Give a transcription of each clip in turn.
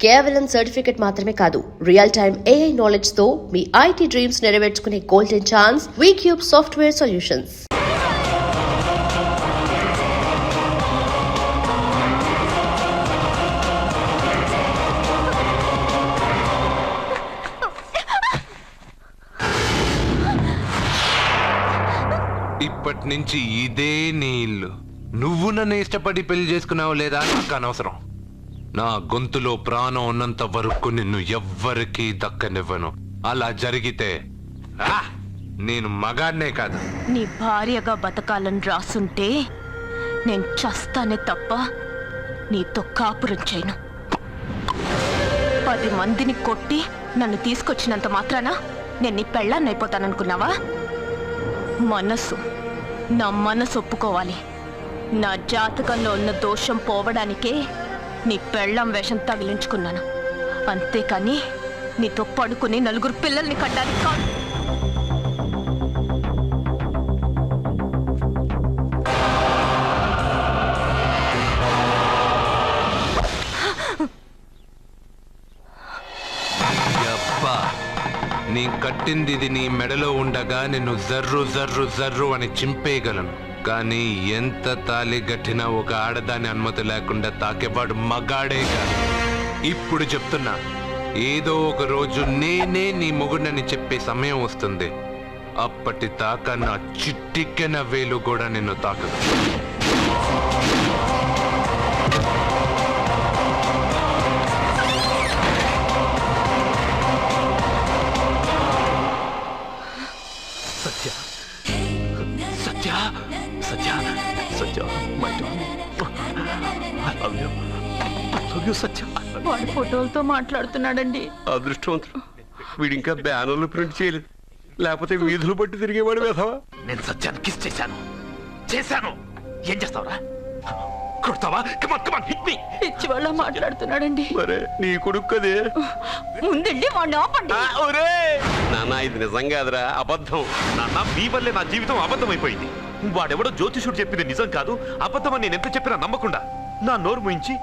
కేవలం సర్టిఫికెట్ మాత్రమే కాదు, రియల్ టైమ్ AI నాలెడ్జ్ తో మీ IT డ్రీమ్స్ నెరవేర్చుకునే golden chance Vcube software solutions. ఇప్పటి నుంచి ఇదే నీ ఇల్లు. నువ్వు నన్ను ఇష్టపడి పెళ్లి చేసుకున్నావు లేదా నాకు అనవసరం. నా గొంతులో ప్రాణం ఉన్నంత వరకు నిన్ను ఎవ్వరికీ దక్కనివ్వను. అలా జరిగితే నేను మగాడినే కాదు, నీ భార్యగా బతకాలని రాసుంటే నేను చస్తానే తప్ప నీతో కాపురం చేయను. 10 మందిని కొట్టి నన్ను తీసుకొచ్చినంత మాత్రాన నేను నీ పెళ్ళాన్ని అయిపోతాననుకున్నావా? నా మనసు ఒప్పుకోవాలి. నా జాతకంలో ఉన్న దోషం పోవడానికే నీ పెళ్ళాం వేషం తగిలించుకున్నాను. అంతేకాని నీతో పడుకుని 4 పిల్లల్ని కట్టడానికి కాదు. నీ కట్టింది ఇది నీ మెడలో ఉండగా నిన్ను జర్రు జర్రు జర్రు అని చింపేయగలను. కానీ ఎంత తాళి గట్టినా ఒక ఆడదాని అనుమతి లేకుండా తాకేవాడు మగాడే కాదు. ఇప్పుడు చెప్తున్నా, ఏదో ఒక రోజు నేనే నీ మొగుడని చెప్పే సమయం వస్తుంది. అప్పటిదాకా నా చిట్టిక్కెన వేలు కూడా నిన్ను తాకదు. వాడు ఫోటోలతో మాట్లాడుతున్నాడండి. అదృష్టవంతుడు, వీడింకా బ్యానర్లు ప్రింట్ చేయలేదు, లేకపోతే వీధులు పట్టి తిరిగేవాడు వేధవా. నేను సత్యాన్ని కిస్ చేశాను. ఏం చేస్తావురా? కొడతావా? పిచ్చి వాళ్ళ మాట్లాడుతున్నాడండి. మరే నీ కొడుకు కదే. ముందండి వాడిని ఆపండి. నాన్న, ఇది నిజం కాదురా, అబద్ధం. నాన్న, మీ వల్లే నా జీవితం అబద్ధమైపోయింది. వాడెవడో జ్యోతిషుడు చెప్పింది నిజం కాదు, అబద్ధం అని నేను ఎంత చెప్పినా నమ్మకుండా నా నోరు ముయించి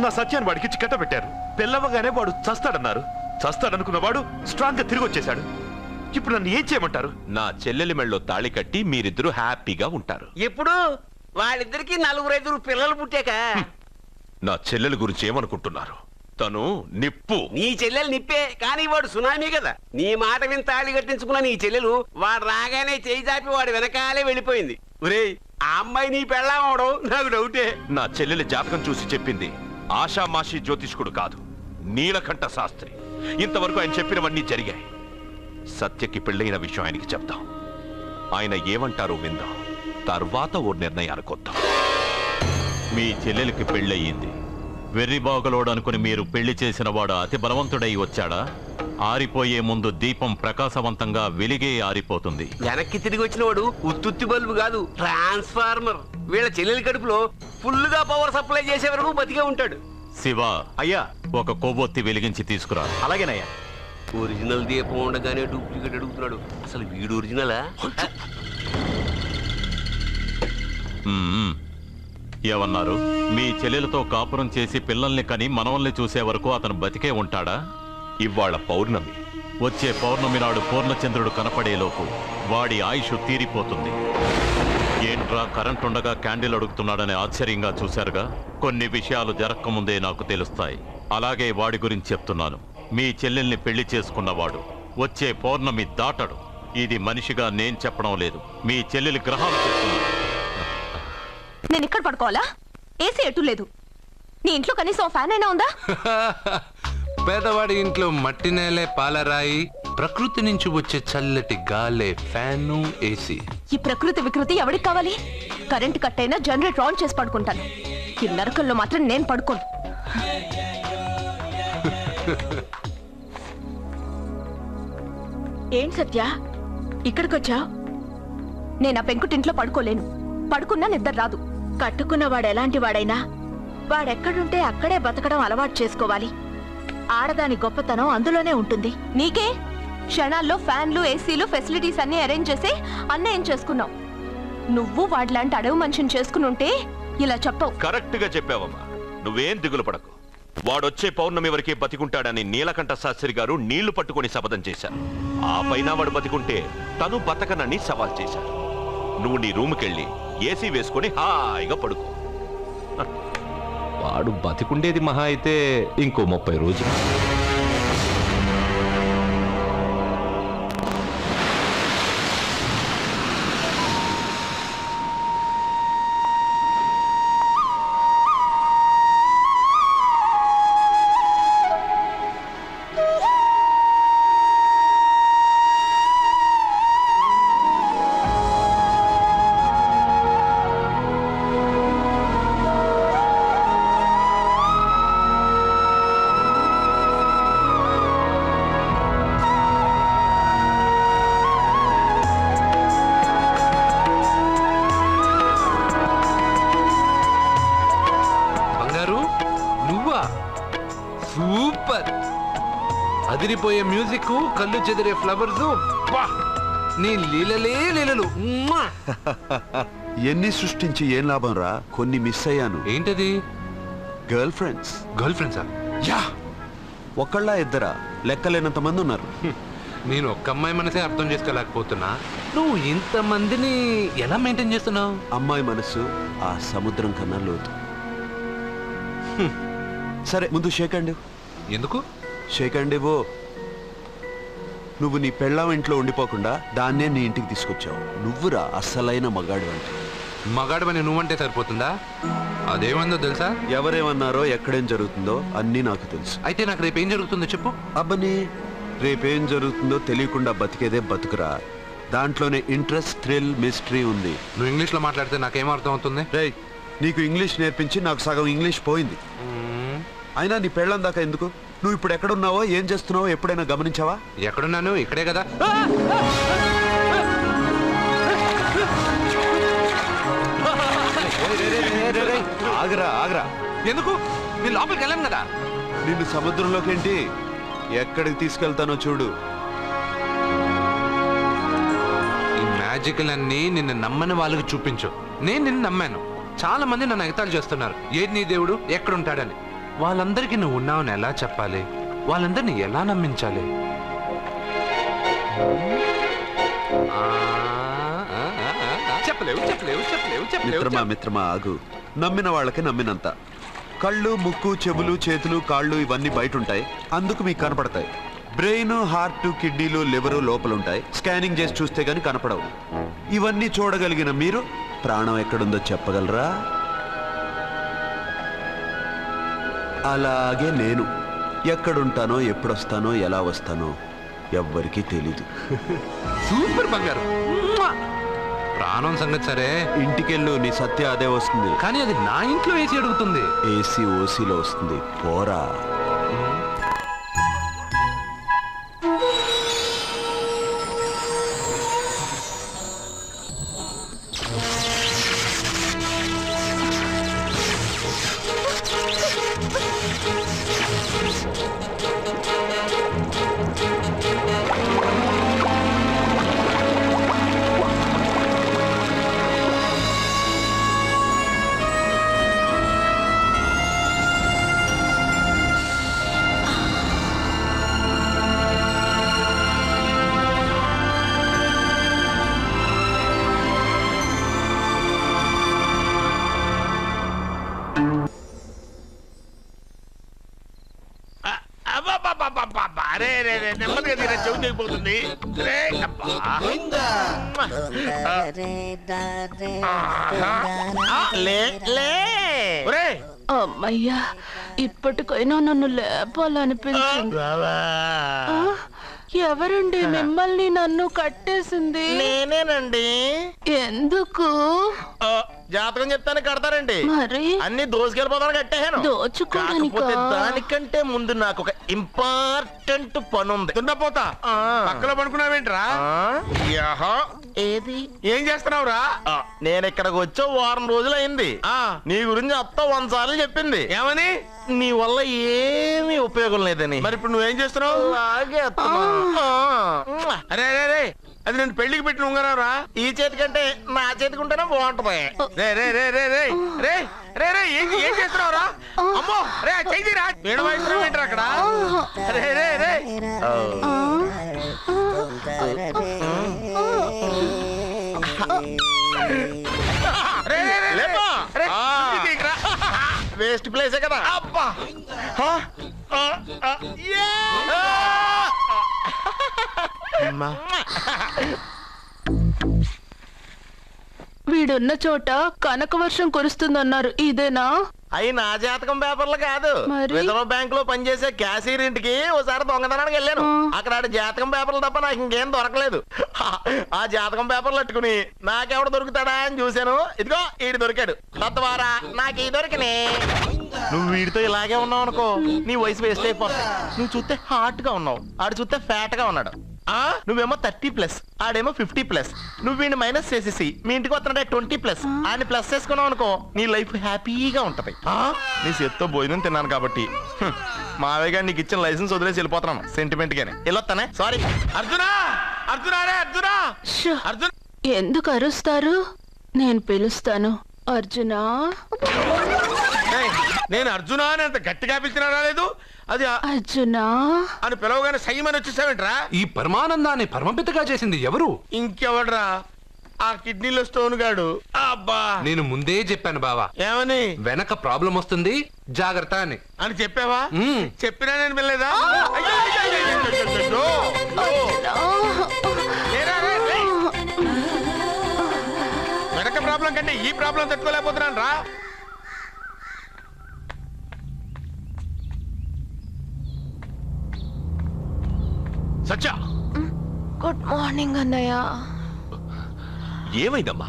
నా సత్యాన్ని వాడికిచ్చి కట్టబెట్టారు. పెళ్ళవగానే వాడు చస్తాడన్నారు. చస్తాడనుకున్న వాడు స్ట్రాంగ్ గా తిరిగి వచ్చేశాడు. ఇప్పుడు నన్ను ఏం చేయమంటారు? నా చెల్లెలి మెళ్ళలో తాళి కట్టి మీరిద్దరూ హ్యాపీగా ఉంటారు. ఎప్పుడు? వాళ్ళిద్దరికి 4-5 పిల్లలు పుట్టాక. నా చెల్లెలి గురించి ఏమనుకుంటున్నారు? తను నిప్పు. నీ చెల్లెలు నిప్పే, కానీ వాడు సునామీ కదా. నీ మాట విని తాళి కట్టించుకున్న నీ చెల్లెలు వాడు రాగానే చేయి చాపి వాడు వెనకాలే వెళ్ళిపోయింది. ఒరేయ్, ఆ అమ్మాయి నీ పెళ్ళాం అవడం నాకు డౌటే. నా చెల్లెలి జాతకం చూసి చెప్పింది ఆషామాషి జ్యోతిష్కుడు కాదు, నీలకంఠ శాస్త్రి. ఇంతవరకు ఆయన చెప్పినవన్నీ జరిగాయి. సత్యకి పెళ్ళైన విషయం ఆయనకి చెప్తాం. ఆయన ఏమంటారో విందాం, తర్వాత ఓ నిర్ణయానికి వద్దాం. మీ చెల్లెలికి పెళ్ళయింది. వెర్రిబాగలోడు అనుకుని మీరు పెళ్లి చేసిన వాడు అతి బలవంతుడై వచ్చాడా? ఆరిపోయే ముందు దీపం ప్రకాశవంతంగా వెలిగే ఆరిపోతుంది. వెనక్కి తిరిగి వచ్చిన వాడు ఉత్తుత్తి బల్బు కాదు, ట్రాన్స్ఫార్మర్. వీళ్ళ చెల్లెలి కడుపులో ఫుల్ గా పవర్ సప్లై చేసే వరకు బతికే ఉంటాడు. శివ, అయ్యా, ఒక కొవ్వొత్తి వెలిగించి తీసుకురా. అలాగేనయ్యా. ఒరిజినల్ దీపం ఉండగానే డూప్లికేట్ అడుగుతున్నాడు. అసలు వీడు ఒరిజినలా? ఏమన్నారు? మీ చెల్లెలతో కాపురం చేసి పిల్లల్ని కని మనవల్ని చూసే వరకు అతను బతికే ఉంటాడా? ఇవాళ పౌర్ణమి. వచ్చే పౌర్ణమి నాడు పూర్ణచంద్రుడు కనపడేలోపు వాడి ఆయుష్ తీరిపోతుంది. ఏంట్రా, కరెంట్ ఉండగా క్యాండిల్ అడుగుతున్నాడని ఆశ్చర్యంగా చూశారుగా? కొన్ని విషయాలు జరగకముందే నాకు తెలుస్తాయి. అలాగే వాడి గురించి చెప్తున్నాను. మీ చెల్లెల్ని పెళ్లి చేసుకున్నవాడు వచ్చే పౌర్ణమి దాటడు. ఇది మనిషిగా నేను చెప్పడం లేదు, మీ చెల్లెలి గ్రహాలు చెప్తున్నాను. నేను ఇక్కడ పడుకోవాలా? ఏసీ ఎటు లేదు. నీ ఇంట్లో కనీసం ఫ్యాన్ అయినా ఉందా? పేదవాడి ఇంట్లో మట్టి నేలే, పాలరాయి, ప్రకృతి నుంచి వచ్చే చల్లటి గాలే ఫ్యాను, ఏసీ. ఈ ప్రకృతి వికృతి ఎవరికి కావాలి? కరెంట్ కట్ అయినా జనరేటర్ ఆన్ చేసి పడుకుంటాను. ఈ నరకల్లో మాత్రం నేను పడుకోను. ఏం సత్య, ఇక్కడికొచ్చా? నేను ఆ పెంకుటింట్లో పడుకోలేను. పడుకున్నా నిద్ర రాదు. కట్టుకున్నవాడు ఎలాంటి వాడైనా వాడెక్కడుంటే అక్కడే బతకడం అలవాటు చేసుకోవాలి. ఆడదాని గొప్పతనం అందులోనే ఉంటుంది. నీకే క్షణాల్లో ఫ్యాన్లు, ఏసీలు, ఫెసిలిటీస్ అన్ని అరేంజ్ చేసి అన్నేం చేసుకున్నావు. నువ్వు వాడిలాంటి అడవి మనిషిని చేసుకుని ఉంటే ఇలా చెప్పవు. కరెక్ట్ గా చెప్పావమ్మా. నువ్వేం దిగులు పడకు. వాడొచ్చే పౌర్ణమి వరకే బతికుంటాడని నీలకంఠ శాస్త్రి గారు నీళ్లు పట్టుకొని శపథం చేశారు. ఆ పైన వాడు బతికుంటే తను బతకనని సవాల్ చేశారు. నువ్వు నీ రూమ్కెళ్ళి ఏసీ వేసుకొని హాయిగా పడుకో. వాడు బతికుండేది మహా అయితే ఇంకో 30 రోజులు. సూపర్, అదిరిపోయే మ్యూజిక్, కళ్ళు చెదిరే ఫ్లవర్స్, నీ లీలలే లీలలు. ఎన్ని సృష్టించి ఏం లాభం రా, కొన్ని మిస్ అయ్యాను. ఏంటది? Girl friends. గర్ల్ ఫ్రెండ్సా? యా, ఒకళ్ళ ఇద్దరా, లెక్కలేనంత మంది ఉన్నారు. నేను ఒక్క అమ్మాయి మనసే అర్థం చేసుకోలేకపోతున్నా. నువ్వు ఇంతమందిని ఎలా మెయింటైన్ చేస్తున్నావు? అమ్మాయి మనసు ఆ సముద్రం కన్నా లోతు. సరే, ముందు షేక్ అండి. ఎందుకు షేక్ అండి ఓ. నువ్వు నీ పెళ్ళాం ఇంట్లో ఉండిపోకుండా దాన్నే నీ ఇంటికి తీసుకొచ్చావు. నువ్వురా అస్సలైన మగాడు అంటే. మగాడమని నువ్వంటే సరిపోతుందా? అదేమందో తెలుసా? ఎవరేమన్నారో, ఎక్కడేం జరుగుతుందో అన్నీ నాకు తెలుసు. అయితే నాకు రేపు ఏం జరుగుతుందో చెప్పు. అబ్బని, రేపేం జరుగుతుందో తెలియకుండా బతికేదే బతుకురా. దాంట్లోనే ఇంట్రెస్ట్, థ్రిల్, మిస్టరీ ఉంది. నువ్వు ఇంగ్లీష్లో మాట్లాడితే నాకేం అర్థం అవుతుంది? రేయ్, నీకు ఇంగ్లీష్ నేర్పించి నాకు సగం ఇంగ్లీష్ పోయింది. అయినా నీ పెళ్ళం దాకా ఎందుకు? నువ్వు ఇప్పుడు ఎక్కడున్నావో, ఏం చేస్తున్నావో ఎప్పుడైనా గమనించావా? ఎక్కడున్నాను? ఇక్కడే కదా. ఆగరా ఆగరా. ఎందుకు? నేను లోపలికి వెళ్ళాను కదా. నిన్ను సముద్రంలోకేంటి, ఎక్కడికి తీసుకెళ్తానో చూడు. ఈ మ్యాజికల్ అన్ని నిన్ను నమ్మని వాళ్ళకి చూపించు. నేను నిన్ను నమ్మాను. చాలా మంది నన్ను ఎగతాళి చేస్తున్నారు. ఏది నీ దేవుడు, ఎక్కడుంటాడని. వాళ్ళందరికీ నువ్వు ఉన్నావని ఎలా చెప్పాలి? వాళ్ళందరినీ ఎలా నమ్మించాలి? చెప్పలేవు చెప్పలేవు చెప్పలేవు మిత్రమా మిత్రమా ఆగు. నమ్మిన వాళ్ళకి నమ్మినంత. కళ్ళు, ముక్కు, చెవులు, చేతులు, కాళ్ళు ఇవన్నీ బయట ఉంటాయి, అందుకు మీకు కనపడతాయి. బ్రెయిన్, హార్ట్, కిడ్నీలు, లివరు లోపలుంటాయి. స్కానింగ్ చేసి చూస్తే గానీ కనపడవు. ఇవన్నీ చూడగలిగిన మీరు ప్రాణం ఎక్కడుందో చెప్పగలరా? అలాగే నేను ఎక్కడుంటానో, ఎప్పుడొస్తానో, ఎలా వస్తానో ఎవ్వరికీ తెలీదు. సూపర్ బంగారు. ప్రాణం సంగతి సరే, ఇంటికెళ్ళు, నీ సత్య అదే వస్తుంది. కానీ అది నా ఇంట్లో ఏసీ అడుగుతుంది. ఏసీ ఓసీలో వస్తుంది, పోరా. నెమ్మదిగా తీరా, చెవి తెగిపోతుంది. అమ్మయ్యా, ఇప్పటికైనా నన్ను లేపాలనిపించింది. ఎవరండి మిమ్మల్ని నన్ను కట్టేసింది? నేనేనండి. ఎందుకు? జాతకం చెప్తాను కడతారండి. మరి అన్ని దోసుకెళ్ళిపోతాను కట్టేహాను. దోచుకోవడానికా? కాకపోతే దానికంటే ముందు నాకు ఒక ఇంపార్టెంట్ పని ఉంది. దున్నపోతా, పక్కలో పడుకున్నావేంట్రా? ఏది? ఏం చేస్తున్నావురా? నేను ఇక్కడికి వచ్చే వారం రోజులు అయింది. నీ గురించి అత్త 100 సార్లు చెప్పింది. ఏమని? నీ వల్ల ఏమీ ఉపయోగం లేదని. మరి ఇప్పుడు నువ్వేం చేస్తున్నావు? అలాగే అత్త. అరే అరే అది నేను పెళ్లికి పెట్టిన ఉంగరం రా. ఈ చేతి కంటే నా చేతికి ఉంటేనే బాగుంటది. రే రే రే రే రే రే రే రే ఏం చేస్తున్నావు రా? అమ్మో రే చెయ్యిరా. వేణు వయసు ఏంట్రా అక్కడ? రే రే రే వేస్ట్ ప్లేసే కదా. అబ్బా వీడున్న చోట కనక వర్షం కురుస్తుందన్నారు, ఇదేనా? అయి నా జాతకం పేపర్లు కాదు. మరి? రిజర్వ్ బ్యాంక్ లో పనిచేసే క్యాషియర్ ఇంటికి ఓసారి దొంగతనానికి వెళ్ళాను. అక్కడ ఆడి జాతకం పేపర్లు తప్ప నాకు ఇంకేం దొరకలేదు. ఆ జాతకం పేపర్లు పట్టుకుని నాకెవడ దొరుకుతాడా అని చూశాను. ఇదిగో ఈడు దొరికాడు. తద్వారా నాకు ఈ దొరికినే. నువ్వు వీడితో ఇలాగే ఉన్నావు అనుకో, నీ వయసు వేస్ట్ అయిపోతుంది. నువ్వు చూస్తే హాట్ గా ఉన్నావు, ఆడు చూస్తే ఫ్యాట్ గా ఉన్నాడు. నువ్వేమో 30+, ఆడేమో 50+. నువ్వు వీడిని మైనస్ చేసేసి మీ ఇంటికి వస్తున్నాడే 20+, ఆయన ప్లస్ చేసుకున్నావు అనుకో, నీ లైఫ్ హ్యాపీగా ఉంటది. నీ చేత్తో భోజనం తిన్నాను కాబట్టి మావయ్య గారు నీకు ఇచ్చిన లైసెన్స్ వదిలేసి వెళ్ళిపోతున్నాను సెంటిమెంట్ గానే. వెళ్ళొస్తానే. సారీ. అర్జునా అర్జునా రే అర్జునా అర్జున్. ఎందుకు అరుస్తారు? నేను పిలుస్తాను. అర్జునా. నేను అర్జునా అని అంత గట్టిగా పిలిచినా రాలేదు. అది అర్జునా అని పిలవగానే సైమని వచ్చేసావేంట్రా? ఈ పరమానందాన్ని పరమపితగా చేసింది ఎవరు? ఇంకెవడ్రా? ఆ కిడ్నీలో స్టోన్ గాడు. అబ్బా నేను ముందే చెప్పాను బావా, ఏమని? వెనక ప్రాబ్లం వస్తుంది, జాగ్రత్త అని. అని చెప్పావా? చెప్పినా నేను వెళ్ళలేదా? వెనక ప్రాబ్లం కంటే ఈ ప్రాబ్లం తట్టుకోలేకపోతున్నాను రా. సత్య, గుడ్ మార్నింగ్ అన్నయ్య. ఏమైందమ్మా?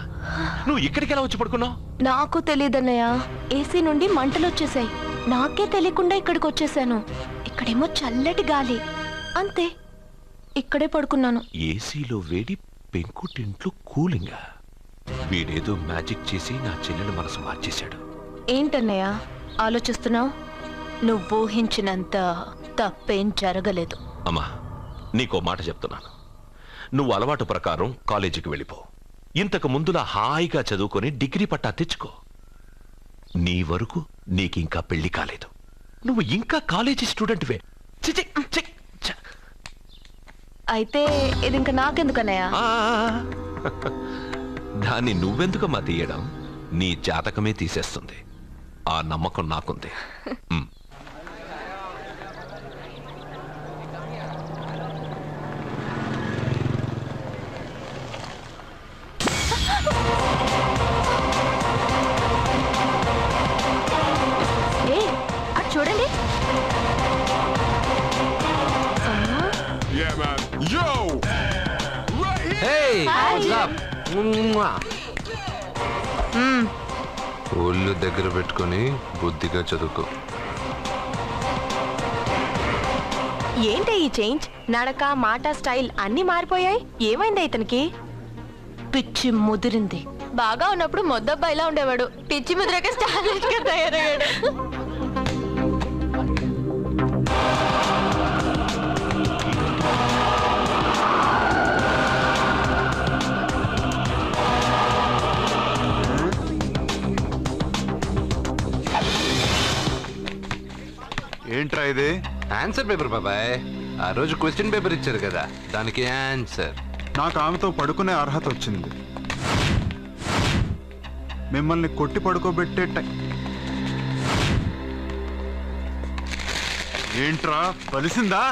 నువ్వు ఇక్కడికి ఎలా వచ్చి పడుకున్నావు? నాకు తెలియదన్నయ్య, ఏసీ నుండి మంటలు వచ్చేసాయి. నాకే తెలియకుండా ఇక్కడికి వచ్చేసాను. ఇక్కడేమో చల్లటి గాలి, అంతే. ఇక్కడే పడుకున్నాను. ఏసీలో వేడి, పెంకుటింట్లో కూలింగా. వీడేదో మ్యాజిక్ చేసి నా చెల్లెలు మనసు మార్చేశాడు. ఏంటన్నయ్య ఆలోచిస్తున్నావు? నువ్వు ఊహించినంత తప్పేం జరగలేదు. అమ్మా, నీకో మాట చెప్తున్నాను. నువ్వు అలవాటు ప్రకారం కాలేజీకి వెళ్ళిపో. ఇంతకు ముందులా హాయిగా చదువుకొని డిగ్రీ పట్టా తెచ్చుకో. నీ వరకు నీకింకా పెళ్లి కాలేదు. నువ్వు ఇంకా కాలేజీ స్టూడెంట్వే. అయితే ఇది ఇంకా నాకెందుకన్నయ్య? దాన్ని నువ్వెందుకమ్మా తీయడం? నీ జాతకమే తీసేస్తుంది. ఆ నమ్మకం నాకుంది. చూడండి. ఒళ్ళు దగ్గర పెట్టుకొని బుద్ధిగా చదువుకో. ఏంటి ఈ చేంజ్? నడక, మాట, స్టైల్ అన్ని మారిపోయాయి. ఏమైంది ఇతనికి? పిచ్చి ముదిరింది. బాగా ఉన్నప్పుడు మొద్దబ్బాయిలా ఉండేవాడు. పిచ్చి ముదిరాక స్టైలిష్ గా తయారయ్యాడు. ఏంట్రా ఇది? ఆన్సర్ పేపర్ బాబాయ్. ఆ రోజు క్వశ్చన్ పేపర్ ఇచ్చారు కదా, దానికి ఆన్సర్. నాకు ఆమెతో పడుకునే అర్హత వచ్చింది. మిమ్మల్ని కొట్టి పడుకోబెట్టే ఏంట్రా కలిసిందా?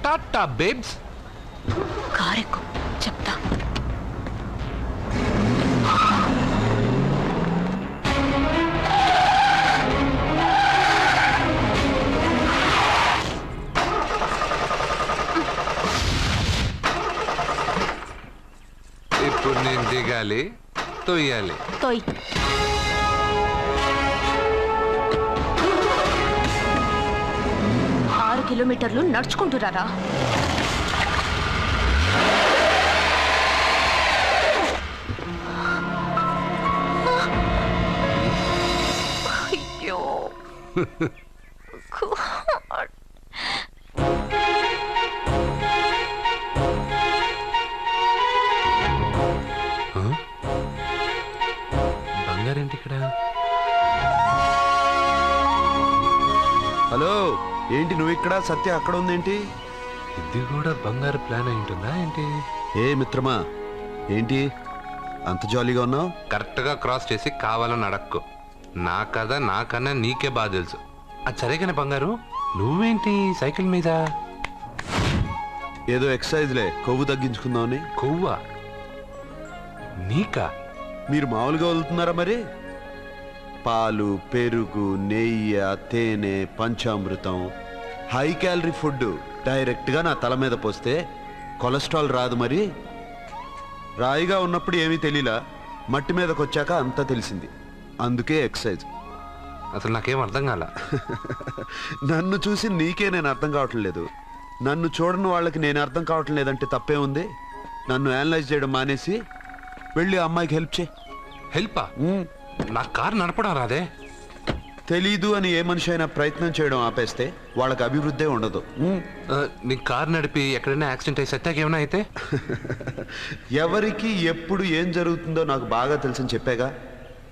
టాటా బేబ్స్. కారెక్కు చెప్తా. ఇప్పుడు నేను దిగాలి, తొయ్యాలి. తోయ్. 6 కిలోమీటర్లు నడుచుకుంటున్నారా? అయ్యో బంగారేంటి ఇక్కడ? హలో, ఏంటి నువ్వు ఇక్కడ, సత్య అక్కడ ఉందేంటి? ఇది కూడా బంగారు ప్లాన్ అయి ఉంటుందా ఏంటి? ఏ మిత్రమా, ఏంటి అంత జాలీగా ఉన్నావు? కరెక్ట్ గా క్రాస్ చేసి కావాలని అడక్కు. నా కథ నాకన్నా నీకే బాగా తెలుసు. అది సరేగానే బంగారు, నువ్వేంటి సైకిల్ మీద? ఏదో ఎక్సర్సైజ్లే, కొవ్వు తగ్గించుకుందామని. కొవ్వా? నీకా? మీరు మామూలుగా వదులుతున్నారా మరి? పాలు, పెరుగు, నెయ్యి, తేనె, పంచామృతం, హై క్యాలరీ ఫుడ్ డైరెక్ట్గా నా తల మీద పోస్తే కొలెస్ట్రాల్ రాదు మరి. రాయిగా ఉన్నప్పుడు ఏమీ తెలియలా, మట్టి మీదకి వచ్చాక అంతా తెలిసింది. అందుకే ఎక్సర్సైజ్. అసలు నాకేం అర్థం కాల. నన్ను చూసి నీకే నేను అర్థం కావట్లేదు. నన్ను చూడని వాళ్ళకి నేను అర్థం కావటం లేదంటే తప్పే ఉంది. నన్ను అనలైజ్ చేయడం మానేసి వెళ్ళి ఆ అమ్మాయికి హెల్ప్ చేయి. హెల్పా? నా కారు నడపడం రాదే. తెలీదు అని ఏ మనిషి అయినా ప్రయత్నం చేయడం ఆపేస్తే వాళ్ళకి అభివృద్ధి ఉండదు. నీ కారు నడిపి ఎక్కడైనా యాక్సిడెంట్ అయ్యి సత్యాకి ఏమైనా అయితే? ఎవరికి ఎప్పుడు ఏం జరుగుతుందో నాకు బాగా తెలుసని చెప్పాగా.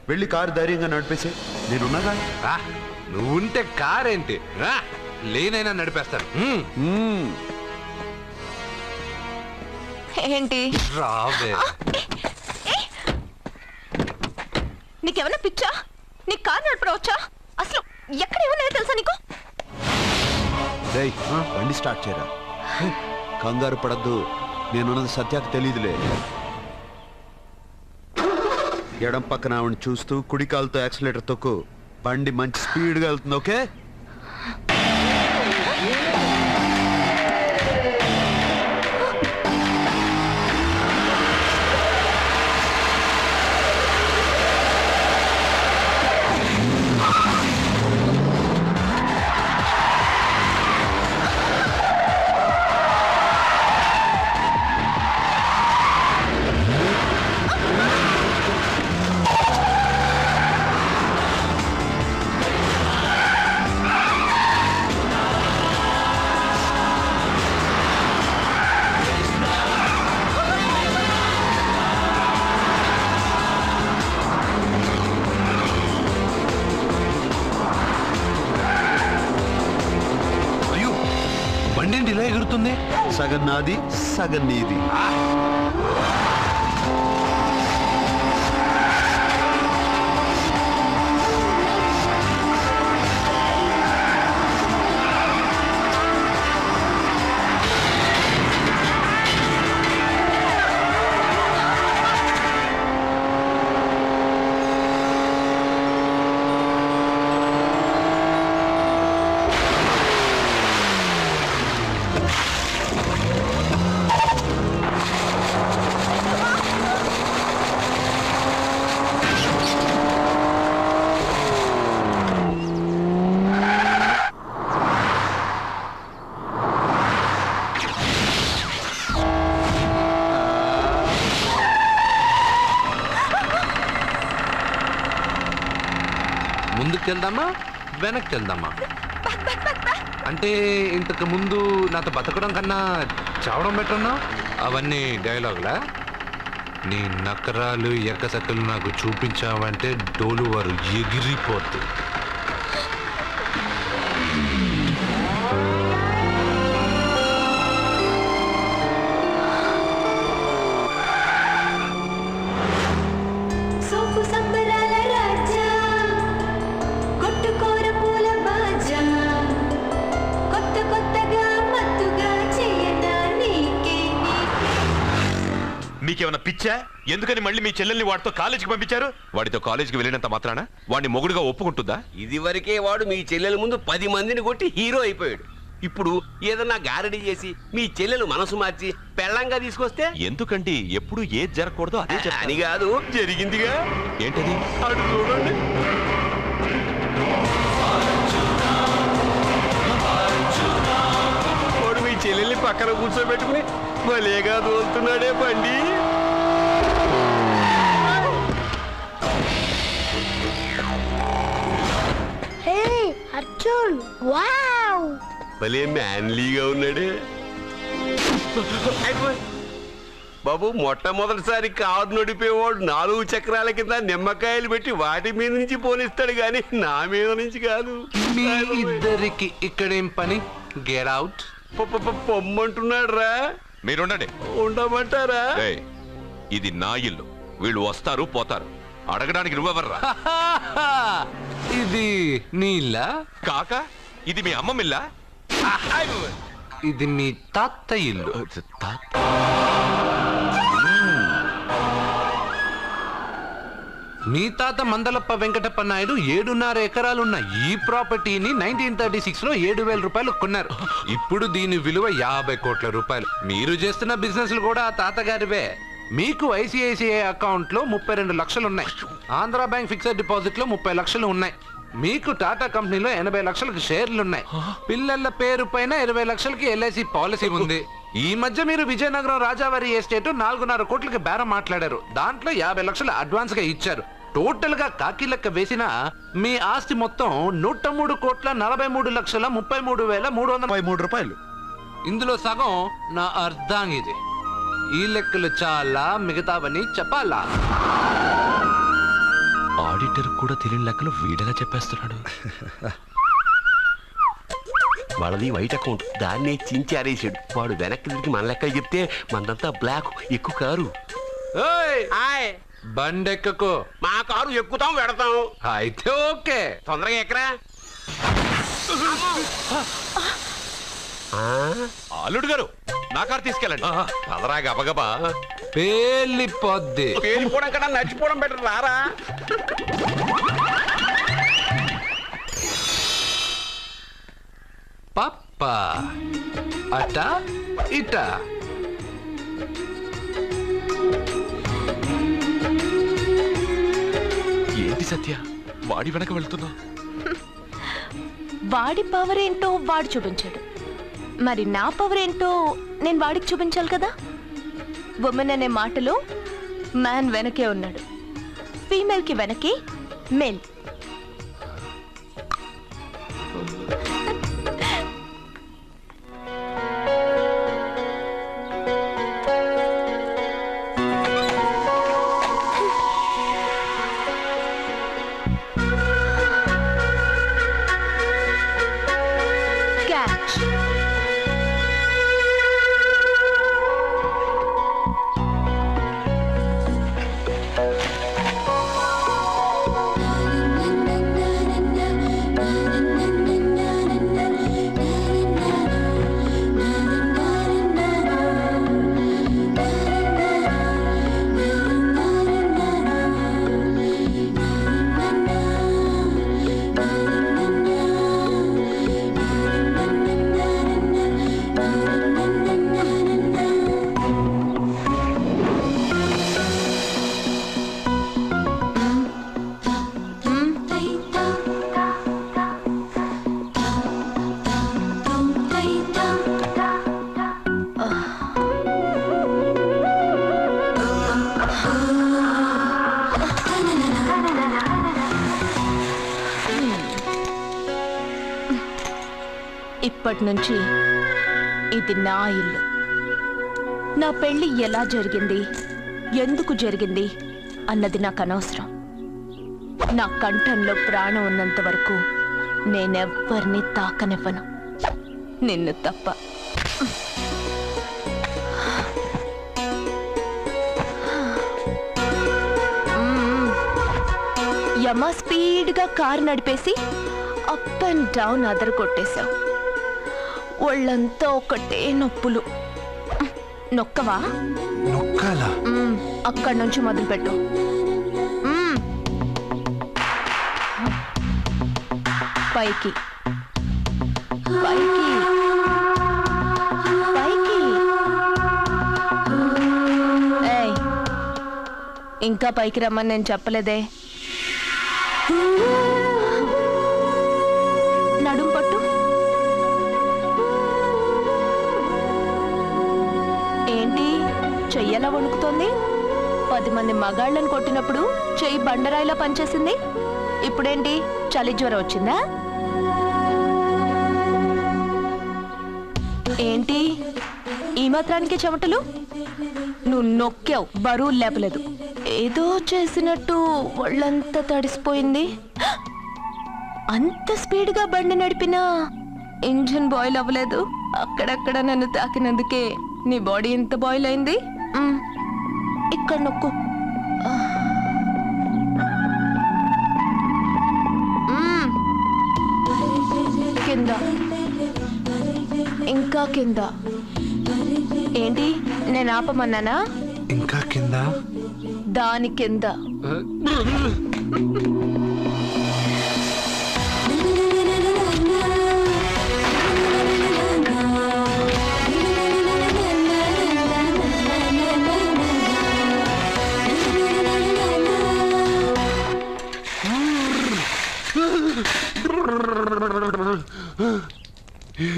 వెళ్ళి కారు ధైర్యంగా నడిపేసి నేనున్నాగా. నువ్వుంటే కారేంటి, లేనైనా నడిపేస్తాను. ఏంటి? రావే. నీకేమన్నా పిచ్చా? నీకు కారు నడపడం వచ్చా? అసలు ఎక్కడ ఏమన్నా తెలుసా నీకు? బండి స్టార్ట్ చేయరా. కంగారు పడద్దు, నేనున్నది సత్యాకు తెలీదులే. ఎడం పక్కన ఆవిడ చూస్తూ కుడి కాలుతో యాక్సిలేటర్ తొక్కు. బండి మంచి స్పీడ్గా వెళ్తుంది. ఓకే? అవుతుంది? సగం నాది సగం నీది. ముందుకెళ్దామా వెనక్కి వెళ్దామా? అంటే ఇంతకు ముందు నాతో బతకడం కన్నా చావడం బెటర్నా? అవన్నీ డైలాగులా? నీ నకరాలు ఎక్కసక్కలు నాకు చూపించావంటే డోలు వారు ఎగిరిపోతుంది. మీకేమైనా పిచ్చా? ఎందుకని మళ్ళీ మీ చెల్లెల్ని వాడితో కాలేజీకి పంపించారు? వాడితో కాలేజీకి వెళ్ళినంత మాత్రాన వాడిని మొగుడుగా ఒప్పుకుంటుందా? ఇదివరకే వాడు మీ చెల్లెల ముందు 10 మందిని కొట్టి హీరో అయిపోయాడు. ఇప్పుడు ఏదన్నా గారడీ చేసి మీ చెల్లెలు మనసు మార్చి పెళ్ళంగా తీసుకొస్తే ఎందుకండి ఎప్పుడు ఏది జరగకూడదో అదే అని కాదు, జరిగిందిగా. ఏంటది? అటు చూడండి. వాడు మీ చెల్లెల్ని పక్కన కూర్చోబెట్టుకుని భలేగా దోలుతున్నాడే బండి. అర్జున్ వావ్, భలే మ్యాన్లీగా ఉన్నాడే బాబు. మొట్టమొదటిసారి కారు నడిపేవాడు 4 చక్రాల కింద నిమ్మకాయలు పెట్టి వాటి మీద నుంచి పోనిస్తాడు గాని నా మీద నుంచి కాదు. మీ ఇద్దరికి ఇక్కడేం పని? Get out. పొమ్మంటున్నాడు రా. మీరుండండి. ఉండమంటారా? ఇది నా ఇల్లు, వీళ్ళు వస్తారు పోతారు. అడగడానికి నువ్వెవర్రా? ఇది నీళ్ళ కాక ఇది మీ అమ్మమిల్లా? ఇది మీ తాత ఇల్లు. మీ తాత మందలప్ప వెంకటప్ప నాయుడు 7.5 ఎకరాలున్న ఈ ప్రాపర్టీని 1936 లో 7,000 రూపాయలు కొన్నారు. ఇప్పుడు దీని విలువ 50 కోట్ల రూపాయలు. మీరు చేస్తున్న బిజినెస్లు కూడా ఆ తాతగారివే. మీకు ఐసిఐసిఐ అకౌంట్ లో 32 లక్షలు ఉన్నాయి. ఆంధ్రా బ్యాంక్ ఫిక్స్డ్ డిపాజిట్ లో 30 లక్షలు ఉన్నాయి. మీకు టాటా కంపెనీలో 80 లక్షలకు షేర్లు ఉన్నాయి. పిల్లల పేరు పైన 20 లక్షలకి ఎల్ఐసి పాలసీ ఉంది. ఈ మధ్య మీరు విజయనగరం రాజావారి ఎస్టేట్ 4.5 కోట్లకి బేరం మాట్లాడారు. దాంట్లో 50 లక్షలు అడ్వాన్స్ గా ఇచ్చారు. టోటల్ గా కాకి లెక్క వేసిన మీ ఆస్తి మొత్తం 103,43,33,333 రూపాయలు. ఇందులో సగం నా అర్ధాంగిది. ఈ లెక్కలు చాలా, మిగతావని చెప్పాలా? ఆడిటర్ కూడా తెలియని లెక్కలు వీడగా చెప్పేస్తున్నాడు. వాళ్ళది వైట్ అకౌంట్, దాన్నే చించి ఆరేసాడు. వాడు వెనక్కి తిరిగి మన లెక్కలు చెప్తే మనదంతా బ్లాక్. ఎక్కువ కారు. బండెక్కకు. మా కారు ఎక్కుతాం పెడతాం. అయితే ఓకే, తొందరగా ఎక్కరా. అల్లుడు గారు నా కారు తీసుకెళ్ళండి. అదరా గబగబా. పేలిపోద్ది. పేలిపోవడం కన్నా నచ్చిపోవడం బెటర్. రారా. పప్ప అట ఇట. ఏంటి సత్య వాడి వెనక వెళ్తున్నా? వాడి పవర్ ఏంటో వాడు చూపించాడు, మరి నా పవర్ ఏంటో నేను వాడికి చూపించాలి కదా. ఉమెన్ అనే మాటలో మ్యాన్ వెనకే ఉన్నాడు, ఫీమేల్ కి వెనకే మేల్. ఇప్పటి నుంచి ఇది నా ఇల్లు. నా పెళ్లి ఎలా జరిగింది, ఎందుకు జరిగింది అన్నది నాకు అనవసరం. నా కంఠంలో ప్రాణం ఉన్నంత వరకు నేనెవ్వరిని తాకనివ్వను, నిన్ను తప్ప. యమ స్పీడ్గా కారు నడిపేసి అప్ అండ్ డౌన్ అదరు కొట్టేశావు. ఒళ్ళంతా ఒకటే నొప్పులు. నొక్కవా? నొక్కాలా? అక్కడి నుంచి మొదలుపెట్టు. పైకి పైకి పైకి. ఏయ్, ఇంకా పైకి రమ్మని నేను చెప్పలేదే. నడుం పట్టు. ఏంటి చెయ్యలా వణుకుతోంది? 10 మంది మగాళ్ళని కొట్టినప్పుడు చెయ్యి బండరాయిలా పనిచేసింది. ఇప్పుడేంటి చలి జ్వరం వచ్చిందా? ఏంటి ఈ మాత్రానికి చెమటలు? నువ్వు నొక్కావు, బరువు లేపలేదు. ఏదో చేసినట్టు ఒళ్ళంతా తడిసిపోయింది. అంత స్పీడ్గా బండి నడిపినా ఇంజిన్ బాయిల్ అవ్వలేదు. అక్కడక్కడ నన్ను తాకినందుకే నీ బాడీ ఎంత బాయిల్ అయింది. ఇక్కడ నొక్కు. కింద, ఇంకా కింద. ఏంటి నేను ఆపమన్నానా? ఇంకా కింద? దాని కింద.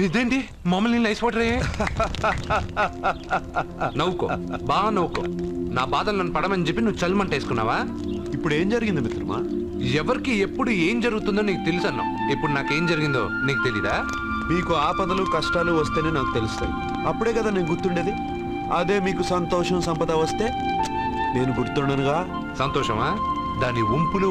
ఇదేంటి మమ్మల్ని లైస్ వాటర్ నవ్వుకో, బాగా నవ్వుకో. నా బాధలు నన్ను పడమని చెప్పి నువ్వు చల్మంట వేసుకున్నావా? ఇప్పుడు ఏం జరిగింది మిత్రమా? ఎవరికి ఎప్పుడు ఏం జరుగుతుందో నీకు తెలుసు అన్నావు. ఇప్పుడు నాకేం జరిగిందో నీకు తెలీదా? మీకు ఆపదలు కష్టాలు వస్తేనే నాకు తెలుస్తాయి. అప్పుడే కదా నేను గుర్తుండేది. అదే మీకు సంతోషం సంపద వస్తే నేను గుర్తుండనుగా. సంతోషమా? దాని ఉంపులు